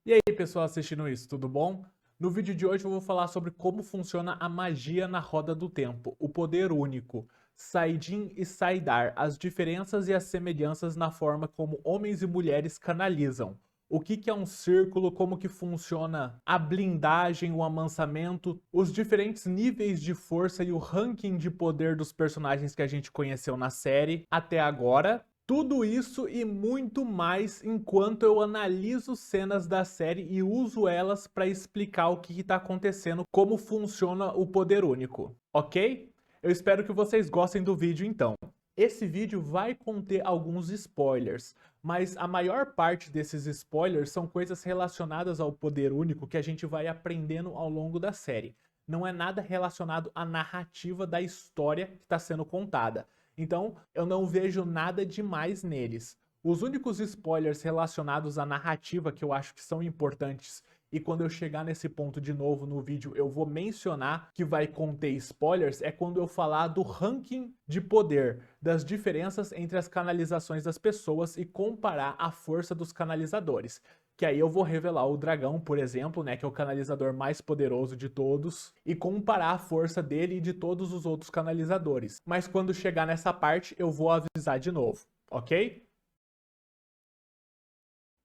E aí, pessoal assistindo isso, tudo bom? No vídeo de hoje eu vou falar sobre como funciona a magia na roda do tempo, o poder único, Saidin e Saidar, as diferenças e as semelhanças na forma como homens e mulheres canalizam. O que é um círculo, como que funciona a blindagem, o amansamento, os diferentes níveis de força e o ranking de poder dos personagens que a gente conheceu na série até agora. Tudo isso e muito mais enquanto eu analiso cenas da série e uso elas para explicar o que está acontecendo, como funciona o poder único, ok? Eu espero que vocês gostem do vídeo então. Esse vídeo vai conter alguns spoilers, mas a maior parte desses spoilers são coisas relacionadas ao poder único que a gente vai aprendendo ao longo da série. Não é nada relacionado à narrativa da história que está sendo contada. Então, eu não vejo nada demais neles. Os únicos spoilers relacionados à narrativa que eu acho que são importantes, e quando eu chegar nesse ponto de novo no vídeo eu vou mencionar que vai conter spoilers, é quando eu falar do ranking de poder, das diferenças entre as canalizações das pessoas e comparar a força dos canalizadores. Que aí eu vou revelar o dragão, por exemplo, né, que é o canalizador mais poderoso de todos, e comparar a força dele e de todos os outros canalizadores. Mas quando chegar nessa parte, eu vou avisar de novo, ok?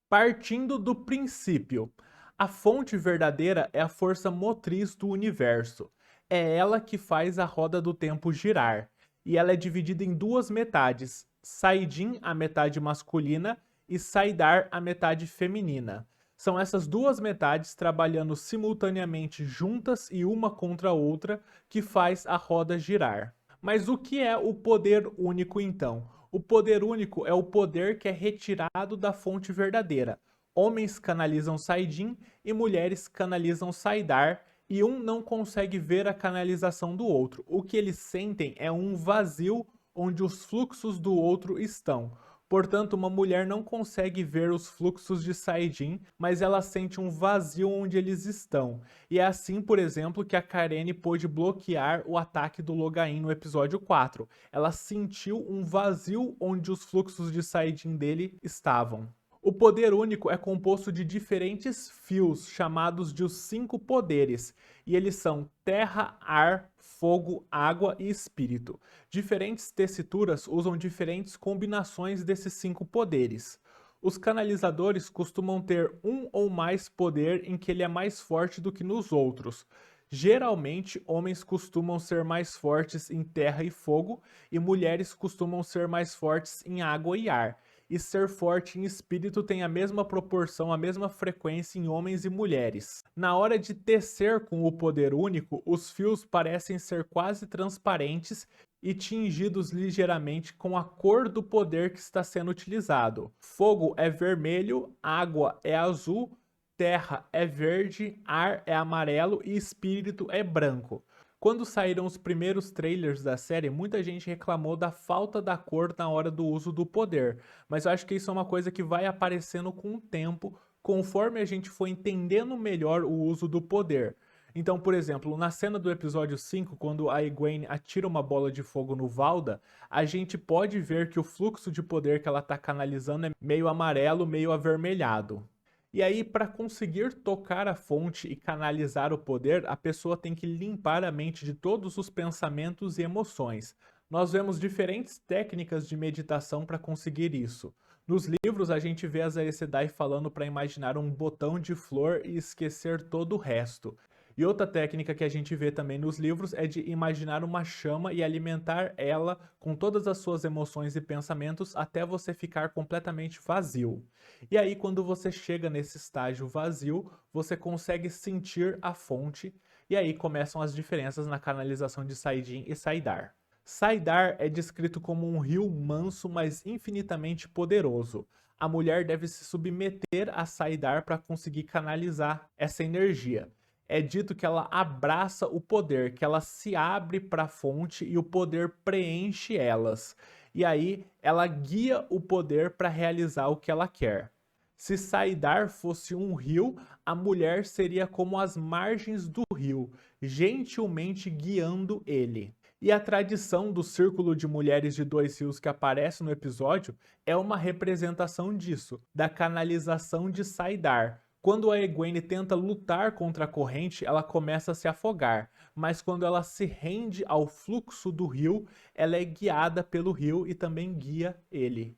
Partindo do princípio, a fonte verdadeira é a força motriz do universo. É ela que faz a roda do tempo girar. E ela é dividida em duas metades: Saidin, a metade masculina, e Saidar, a metade feminina. São essas duas metades trabalhando simultaneamente juntas e uma contra a outra que faz a roda girar. Mas o que é o poder único então? O poder único é o poder que é retirado da fonte verdadeira. Homens canalizam Saidin e mulheres canalizam Saidar, e um não consegue ver a canalização do outro. O que eles sentem é um vazio onde os fluxos do outro estão. Portanto, uma mulher não consegue ver os fluxos de Saidin, mas ela sente um vazio onde eles estão. E é assim, por exemplo, que a Karene pôde bloquear o ataque do Logain no episódio 4. Ela sentiu um vazio onde os fluxos de Saidin dele estavam. O poder único é composto de diferentes fios, chamados de os 5 poderes, e eles são terra, ar, fogo, água e espírito. Diferentes tessituras usam diferentes combinações desses 5 poderes. Os canalizadores costumam ter um ou mais poder em que ele é mais forte do que nos outros. Geralmente, homens costumam ser mais fortes em terra e fogo, e mulheres costumam ser mais fortes em água e ar. E ser forte em espírito tem a mesma proporção, a mesma frequência em homens e mulheres. Na hora de tecer com o poder único, os fios parecem ser quase transparentes e tingidos ligeiramente com a cor do poder que está sendo utilizado. Fogo é vermelho, água é azul, terra é verde, ar é amarelo e espírito é branco. Quando saíram os primeiros trailers da série, muita gente reclamou da falta da cor na hora do uso do poder, mas eu acho que isso é uma coisa que vai aparecendo com o tempo, conforme a gente for entendendo melhor o uso do poder. Então, por exemplo, na cena do episódio 5, quando a Egwene atira uma bola de fogo no Valda, a gente pode ver que o fluxo de poder que ela está canalizando é meio amarelo, meio avermelhado. E aí, para conseguir tocar a fonte e canalizar o poder, a pessoa tem que limpar a mente de todos os pensamentos e emoções. Nós vemos diferentes técnicas de meditação para conseguir isso. Nos livros, a gente vê as Aes Sedai falando para imaginar um botão de flor e esquecer todo o resto. E outra técnica que a gente vê também nos livros é de imaginar uma chama e alimentar ela com todas as suas emoções e pensamentos até você ficar completamente vazio. E aí, quando você chega nesse estágio vazio, você consegue sentir a fonte, e aí começam as diferenças na canalização de Saidin e Saidar. Saidar é descrito como um rio manso, mas infinitamente poderoso. A mulher deve se submeter a Saidar para conseguir canalizar essa energia. É dito que ela abraça o poder, que ela se abre para a fonte e o poder preenche elas. E aí ela guia o poder para realizar o que ela quer. Se Saidar fosse um rio, a mulher seria como as margens do rio, gentilmente guiando ele. E a tradição do círculo de mulheres de 2 rios que aparece no episódio é uma representação disso, da canalização de Saidar. Quando a Egwene tenta lutar contra a corrente, ela começa a se afogar, mas quando ela se rende ao fluxo do rio, ela é guiada pelo rio e também guia ele.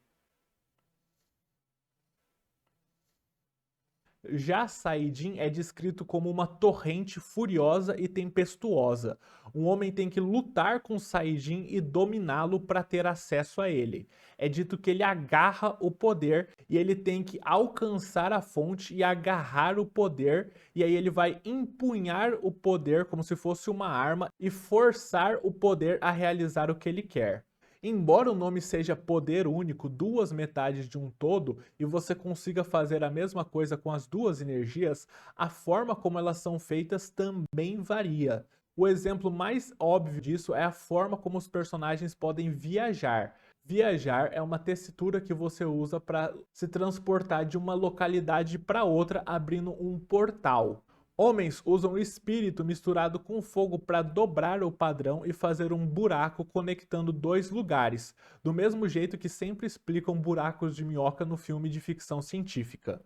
Já Saidin é descrito como uma torrente furiosa e tempestuosa. Um homem tem que lutar com Saidin e dominá-lo para ter acesso a ele. É dito que ele agarra o poder e ele tem que alcançar a fonte e agarrar o poder, e aí ele vai empunhar o poder como se fosse uma arma e forçar o poder a realizar o que ele quer. Embora o nome seja poder único, duas metades de um todo, e você consiga fazer a mesma coisa com as duas energias, a forma como elas são feitas também varia. O exemplo mais óbvio disso é a forma como os personagens podem viajar. Viajar é uma tessitura que você usa para se transportar de uma localidade para outra, abrindo um portal. Homens usam espírito misturado com fogo para dobrar o padrão e fazer um buraco conectando dois lugares, do mesmo jeito que sempre explicam buracos de minhoca no filme de ficção científica.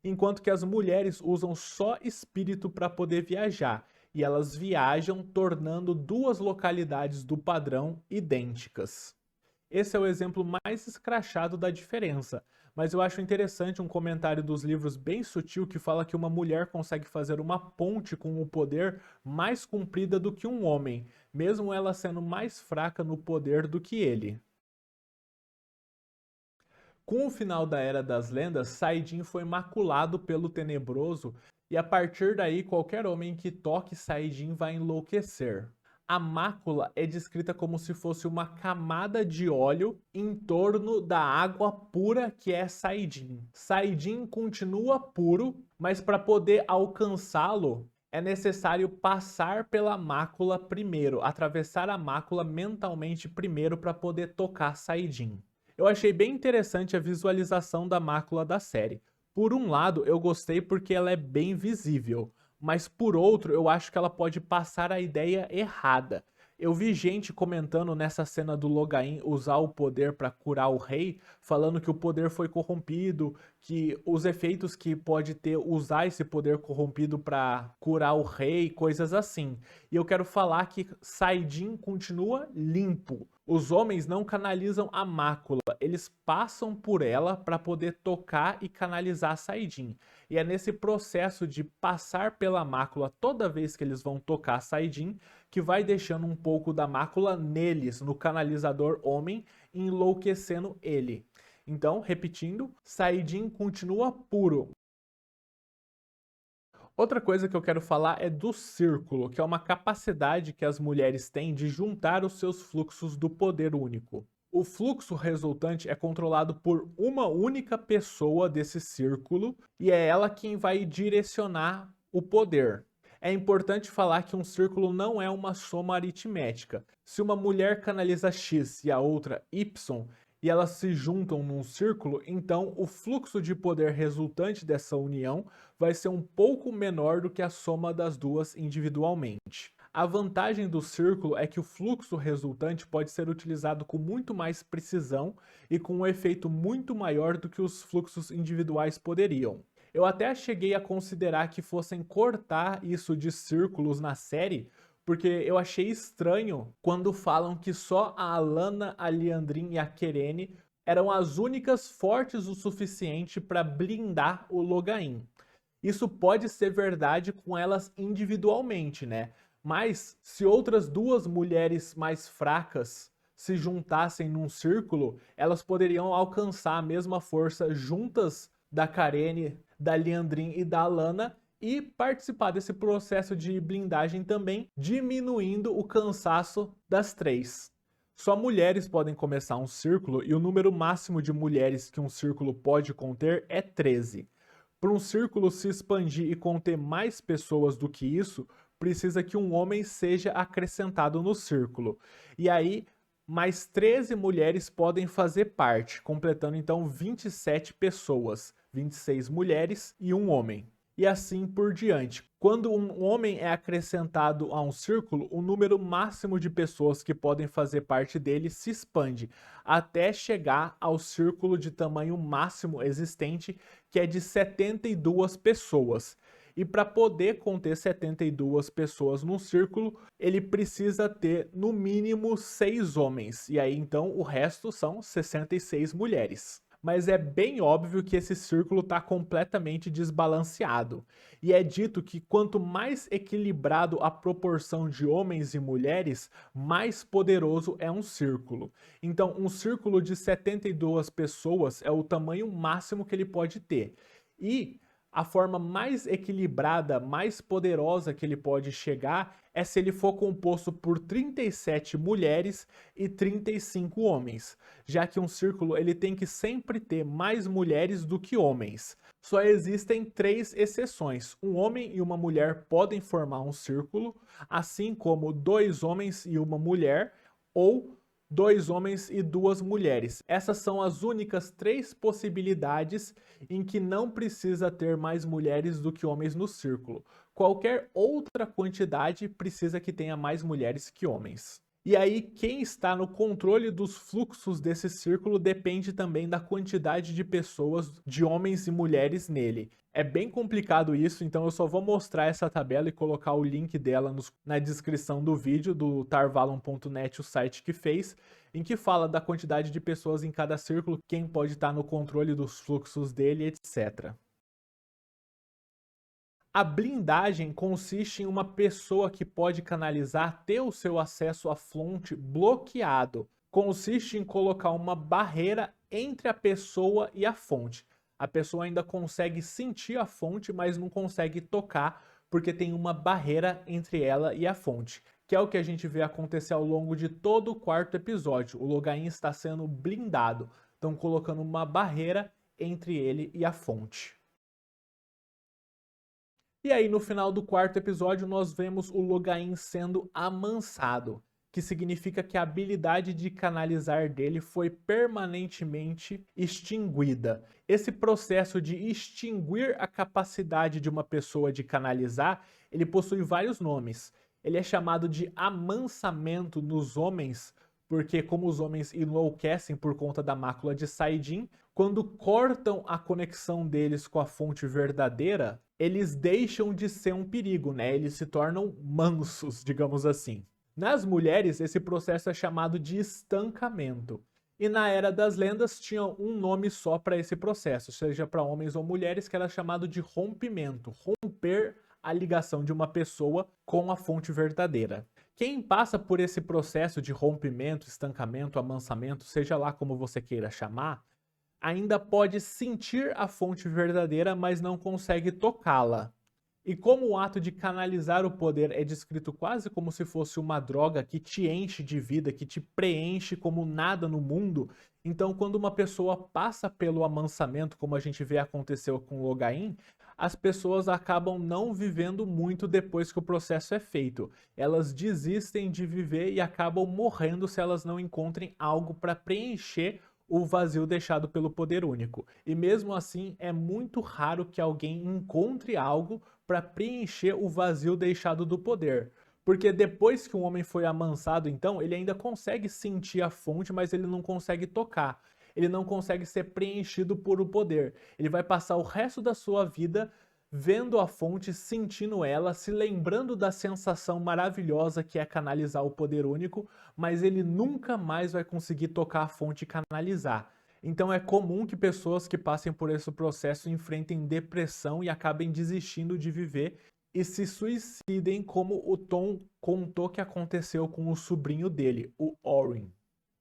Enquanto que as mulheres usam só espírito para poder viajar, e elas viajam tornando duas localidades do padrão idênticas. Esse é o exemplo mais escrachado da diferença, mas eu acho interessante um comentário dos livros bem sutil que fala que uma mulher consegue fazer uma ponte com o poder mais comprida do que um homem, mesmo ela sendo mais fraca no poder do que ele. Com o final da Era das Lendas, Saidin foi maculado pelo Tenebroso e a partir daí qualquer homem que toque Saidin vai enlouquecer. A mácula é descrita como se fosse uma camada de óleo em torno da água pura que é Saidin. Saidin continua puro, mas para poder alcançá-lo é necessário passar pela mácula primeiro, atravessar a mácula mentalmente primeiro para poder tocar Saidin. Eu achei bem interessante a visualização da mácula da série. Por um lado, eu gostei porque ela é bem visível, mas por outro, eu acho que ela pode passar a ideia errada. Eu vi gente comentando nessa cena do Logain usar o poder para curar o rei, falando que o poder foi corrompido, que os efeitos que pode ter usar esse poder corrompido para curar o rei, coisas assim. E eu quero falar que Saidin continua limpo. Os homens não canalizam a mácula, eles passam por ela para poder tocar e canalizar Saidin. E é nesse processo de passar pela mácula toda vez que eles vão tocar Saidin que vai deixando um pouco da mácula neles, no canalizador homem, enlouquecendo ele. Então, repetindo, Saidin continua puro. Outra coisa que eu quero falar é do círculo, que é uma capacidade que as mulheres têm de juntar os seus fluxos do poder único. O fluxo resultante é controlado por uma única pessoa desse círculo e é ela quem vai direcionar o poder. É importante falar que um círculo não é uma soma aritmética. Se uma mulher canaliza X e a outra Y, e elas se juntam num círculo, então o fluxo de poder resultante dessa união vai ser um pouco menor do que a soma das duas individualmente. A vantagem do círculo é que o fluxo resultante pode ser utilizado com muito mais precisão e com um efeito muito maior do que os fluxos individuais poderiam. Eu até cheguei a considerar que fossem cortar isso de círculos na série, porque eu achei estranho quando falam que só a Alanna, a Liandrin e a Querene eram as únicas fortes o suficiente para blindar o Logain. Isso pode ser verdade com elas individualmente, né? Mas se outras duas mulheres mais fracas se juntassem num círculo, elas poderiam alcançar a mesma força juntas da Carene, da Liandrin e da Alanna e participar desse processo de blindagem também, diminuindo o cansaço das três. Só mulheres podem começar um círculo e o número máximo de mulheres que um círculo pode conter é 13. Para um círculo se expandir e conter mais pessoas do que isso, precisa que um homem seja acrescentado no círculo. E aí, mais 13 mulheres podem fazer parte, completando então 27 pessoas, 26 mulheres e um homem. e assim por diante. Quando um homem é acrescentado a um círculo, o número máximo de pessoas que podem fazer parte dele se expande, até chegar ao círculo de tamanho máximo existente, que é de 72 pessoas. E para poder conter 72 pessoas num círculo, ele precisa ter no mínimo 6 homens. E aí então o resto são 66 mulheres. Mas é bem óbvio que esse círculo está completamente desbalanceado. E é dito que quanto mais equilibrado a proporção de homens e mulheres, mais poderoso é um círculo. Então, um círculo de 72 pessoas é o tamanho máximo que ele pode ter. E a forma mais equilibrada, mais poderosa que ele pode chegar é se ele for composto por 37 mulheres e 35 homens, já que um círculo ele tem que sempre ter mais mulheres do que homens. Só existem 3 exceções. Um homem e uma mulher podem formar um círculo, assim como 2 homens e uma mulher ou 2 homens e 2 mulheres. Essas são as únicas 3 possibilidades em que não precisa ter mais mulheres do que homens no círculo. Qualquer outra quantidade precisa que tenha mais mulheres que homens. E aí, quem está no controle dos fluxos desse círculo depende também da quantidade de pessoas, de homens e mulheres nele. É bem complicado isso, então eu só vou mostrar essa tabela e colocar o link dela na descrição do vídeo do tarvalon.net, o site que fez, em que fala da quantidade de pessoas em cada círculo, quem pode estar no controle dos fluxos dele, etc. A blindagem consiste em uma pessoa que pode canalizar ter o seu acesso à fonte bloqueado. Consiste em colocar uma barreira entre a pessoa e a fonte. A pessoa ainda consegue sentir a fonte, mas não consegue tocar, porque tem uma barreira entre ela e a fonte, que é o que a gente vê acontecer ao longo de todo o 4º episódio. O Logain está sendo blindado, estão colocando uma barreira entre ele e a fonte. E aí, no final do 4º episódio, nós vemos o Logain sendo amansado, que significa que a habilidade de canalizar dele foi permanentemente extinguida. Esse processo de extinguir a capacidade de uma pessoa de canalizar, ele possui vários nomes. Ele é chamado de amansamento nos homens, porque como os homens enlouquecem por conta da mácula de Saidin, quando cortam a conexão deles com a fonte verdadeira, eles deixam de ser um perigo, né? Eles se tornam mansos, digamos assim. Nas mulheres, esse processo é chamado de estancamento. E na Era das Lendas tinha um nome só para esse processo, seja para homens ou mulheres, que era chamado de rompimento. Romper a ligação de uma pessoa com a fonte verdadeira. Quem passa por esse processo de rompimento, estancamento, amansamento, seja lá como você queira chamar, ainda pode sentir a fonte verdadeira, mas não consegue tocá-la. E como o ato de canalizar o poder é descrito quase como se fosse uma droga que te enche de vida, que te preenche como nada no mundo, então quando uma pessoa passa pelo amansamento, como a gente vê aconteceu com o Logain, as pessoas acabam não vivendo muito depois que o processo é feito. Elas desistem de viver e acabam morrendo se elas não encontrem algo para preencher o vazio deixado pelo poder único. E mesmo assim, é muito raro que alguém encontre algo para preencher o vazio deixado do poder. Porque depois que um homem foi amansado, então, ele ainda consegue sentir a fonte, mas ele não consegue tocar. Ele não consegue ser preenchido por o poder. Ele vai passar o resto da sua vida vendo a fonte, sentindo ela, se lembrando da sensação maravilhosa que é canalizar o poder único, mas ele nunca mais vai conseguir tocar a fonte e canalizar. Então é comum que pessoas que passem por esse processo enfrentem depressão e acabem desistindo de viver e se suicidem, como o Tom contou que aconteceu com o sobrinho dele, o Orin.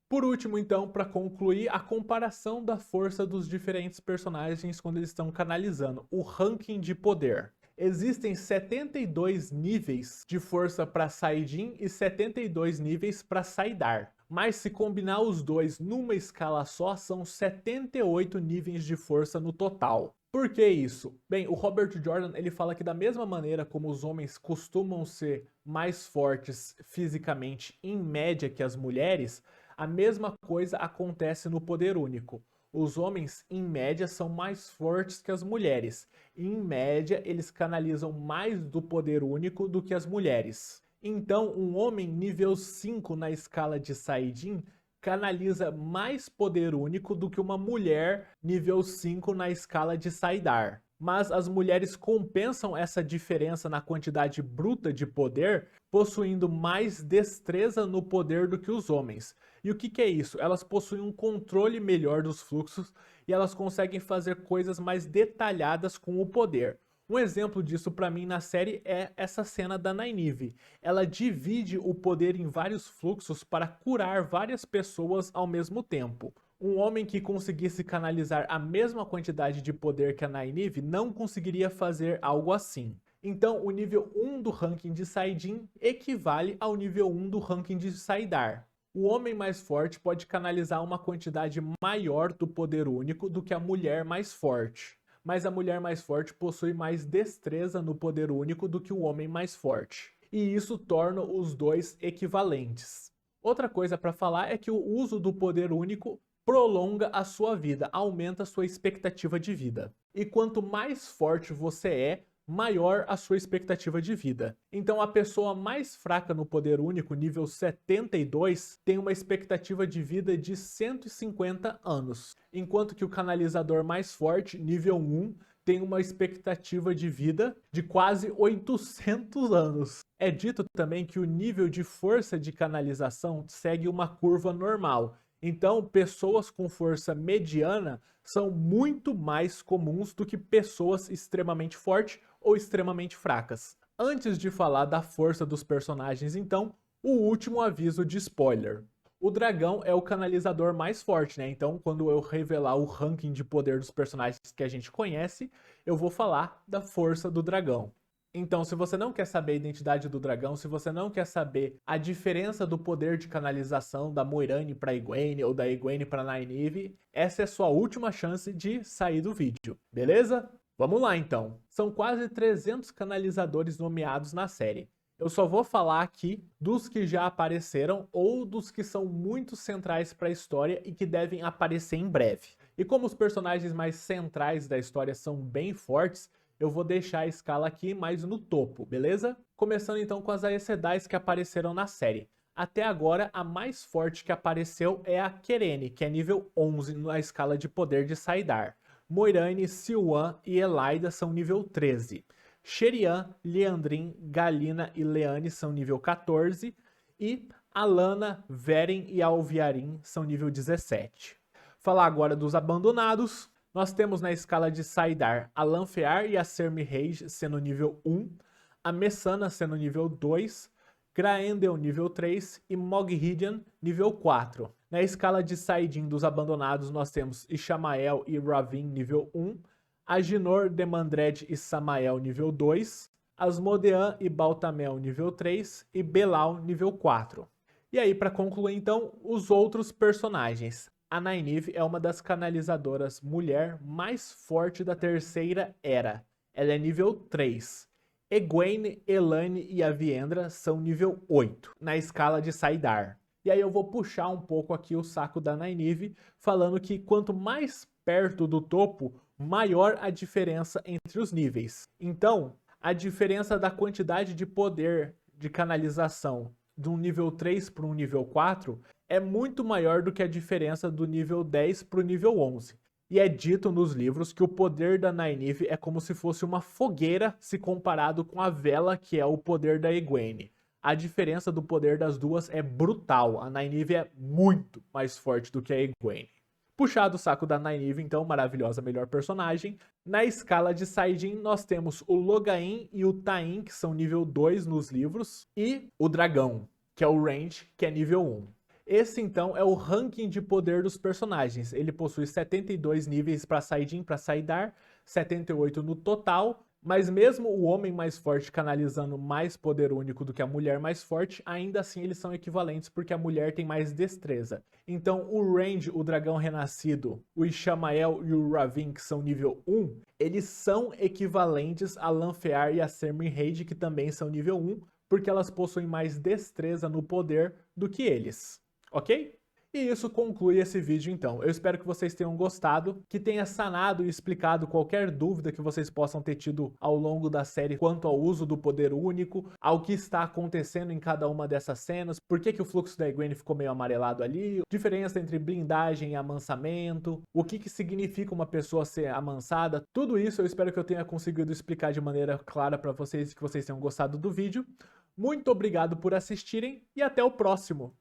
Por último, então, para concluir, a comparação da força dos diferentes personagens quando eles estão canalizando, o ranking de poder. Existem 72 níveis de força para Saidin e 72 níveis para Saidar. Mas se combinar os dois numa escala só, são 78 níveis de força no total. Por que isso? Bem, o Robert Jordan ele fala que da mesma maneira como os homens costumam ser mais fortes fisicamente em média que as mulheres, a mesma coisa acontece no poder único. Os homens, em média, são mais fortes que as mulheres. Em média, eles canalizam mais do poder único do que as mulheres. Então, um homem nível 5 na escala de Saiyajin canaliza mais poder único do que uma mulher nível 5 na escala de Saidar. Mas as mulheres compensam essa diferença na quantidade bruta de poder, possuindo mais destreza no poder do que os homens. E o que é isso? Elas possuem um controle melhor dos fluxos e elas conseguem fazer coisas mais detalhadas com o poder. Um exemplo disso para mim na série é essa cena da Nynaeve. Ela divide o poder em vários fluxos para curar várias pessoas ao mesmo tempo. Um homem que conseguisse canalizar a mesma quantidade de poder que a Nynaeve não conseguiria fazer algo assim. Então, o nível 1 do ranking de Saiyajin equivale ao nível 1 do ranking de Saidar. O homem mais forte pode canalizar uma quantidade maior do poder único do que a mulher mais forte. Mas a mulher mais forte possui mais destreza no poder único do que o homem mais forte. E isso torna os dois equivalentes. Outra coisa para falar é que o uso do poder único prolonga a sua vida, aumenta a sua expectativa de vida. E quanto mais forte você é, maior a sua expectativa de vida. Então a pessoa mais fraca no poder único, nível 72, tem uma expectativa de vida de 150 anos, enquanto que o canalizador mais forte, nível 1, tem uma expectativa de vida de quase 800 anos. É dito também que o nível de força de canalização segue uma curva normal. Então, pessoas com força mediana são muito mais comuns do que pessoas extremamente fortes ou extremamente fracas. Antes de falar da força dos personagens, então, o último aviso de spoiler. O dragão é o canalizador mais forte, né? Então, quando eu revelar o ranking de poder dos personagens que a gente conhece, eu vou falar da força do dragão. Então, se você não quer saber a identidade do dragão, se você não quer saber a diferença do poder de canalização da Moiraine para Egwene ou da Egwene para Nynaeve, essa é a sua última chance de sair do vídeo, beleza? Vamos lá então. São quase 300 canalizadores nomeados na série. Eu só vou falar aqui dos que já apareceram ou dos que são muito centrais para a história e que devem aparecer em breve. E como os personagens mais centrais da história são bem fortes, eu vou deixar a escala aqui mais no topo, beleza? Começando então com as Aes Sedais que apareceram na série. Até agora, a mais forte que apareceu é a Kerene, que é nível 11 na escala de poder de Saidar. Moiraine, Siuan e Elaida são nível 13. Sherian, Liandrin, Galina e Leane são nível 14. E Alana, Veren e Alviarin são nível 17. Falar agora dos abandonados. Nós temos na escala de Saidar a Lanfear e a Sermirrage sendo nível 1, a Messana sendo nível 2, Graendel nível 3 e Moghedien nível 4. Na escala de Saiyajin dos abandonados nós temos Ishamael e Ravin nível 1, Aginor, Demandred e Samael nível 2, Asmodean e Baltamel nível 3 e Belal nível 4. E aí, para concluir então, os outros personagens. A Nynaeve é uma das canalizadoras mulher mais forte da terceira era. Ela é nível 3. Egwene, Elaine e Aviendra são nível 8, na escala de Saidar. E aí eu vou puxar um pouco aqui o saco da Nynaeve, falando que quanto mais perto do topo, maior a diferença entre os níveis. Então, a diferença da quantidade de poder de canalização de um nível 3 para um nível 4 é muito maior do que a diferença do nível 10 para o nível 11. E é dito nos livros que o poder da Nynaeve é como se fosse uma fogueira se comparado com a vela que é o poder da Egwene. A diferença do poder das duas é brutal. A Nynaeve é muito mais forte do que a Egwene. Puxado o saco da Nynaeve, então, maravilhosa, melhor personagem. Na escala de Saiyajin, nós temos o Logain e o Tain, que são nível 2 nos livros, e o Dragão, que é o Range, que é nível 1. Esse, então, é o ranking de poder dos personagens. Ele possui 72 níveis para Saiyajin, para Saidar, 78 no total, mas mesmo o homem mais forte canalizando mais poder único do que a mulher mais forte, ainda assim eles são equivalentes porque a mulher tem mais destreza. Então o Range, o dragão renascido, o Ishamael e o Ravin, que são nível 1, eles são equivalentes a Lanfear e a Sermirrage, que também são nível 1, porque elas possuem mais destreza no poder do que eles. Ok? E isso conclui esse vídeo então. Eu espero que vocês tenham gostado, que tenha sanado e explicado qualquer dúvida que vocês possam ter tido ao longo da série quanto ao uso do poder único, ao que está acontecendo em cada uma dessas cenas, por que o fluxo da Gwen ficou meio amarelado ali, diferença entre blindagem e amansamento, o que significa uma pessoa ser amansada, tudo isso eu espero que eu tenha conseguido explicar de maneira clara para vocês e que vocês tenham gostado do vídeo. Muito obrigado por assistirem e até o próximo!